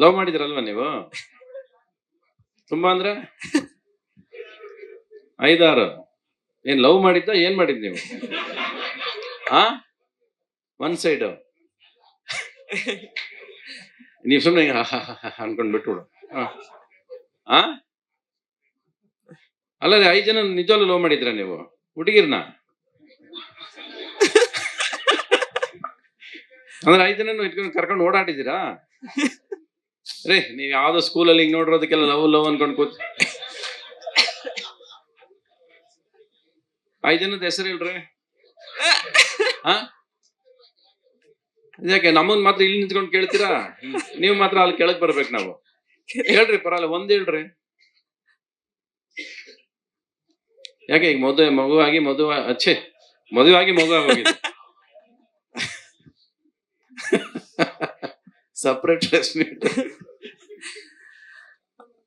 Love ಮಾಡಿದಿರಲ್ವಾ ನೀವು? ತುಂಬಾ ಅಂದ್ರೆ 5-6. ಏನ್ ಲವ್ ಮಾಡಿದ್ದ, ಏನ್ ಮಾಡಿದ್ ನೀವು? ಒನ್ ಸೈಡ್ ನೀವ್ ಸುಮ್ನೆ ಅನ್ಕೊಂಡ್ ಬಿಟ್ಬಿಡು. ಅಲ್ಲದೆ 5 ಜನ ನಿಜವಾಗ್ಲೂ ಲವ್ ಮಾಡಿದ್ರ ನೀವು ಹುಡುಗಿರ್ನ? ಅಂದ್ರೆ 5 ಜನ ಇಟ್ಕೊಂಡು ಕರ್ಕೊಂಡು ಓಡಾಡಿದ್ದೀರಾ? ರೇ ನೀವ್ ಯಾವ್ದೋ ಸ್ಕೂಲಲ್ಲಿ ಹಿಂಗ್ ನೋಡಿರೋದಕ್ಕೆಲ್ಲ ಲವ್ ಲವ್ ಅನ್ಕೊಂಡ್ ಕೂತ್ 5 ಜನದ ಹೆಸರು ಹೇಳ್ರಿ. ಯಾಕೆ ನಮ್ಮನ್ ಮಾತ್ರ ಇಲ್ಲಿ ನಿಂತ್ಕೊಂಡು ಕೇಳ್ತೀರಾ? ನೀವು ಮಾತ್ರ ಅಲ್ಲಿ ಕೆಳಗ್ ಬರ್ಬೇಕು. ನಾವು ಹೇಳ್ರಿ, ಪರಲ್ಲ, ಒಂದ್ ಹೇಳ್ರಿ. ಯಾಕೆ ಈಗ ಮಗುವಾಗಿ ಮಗು ಆಗೋಗಿದೆ. Separate rest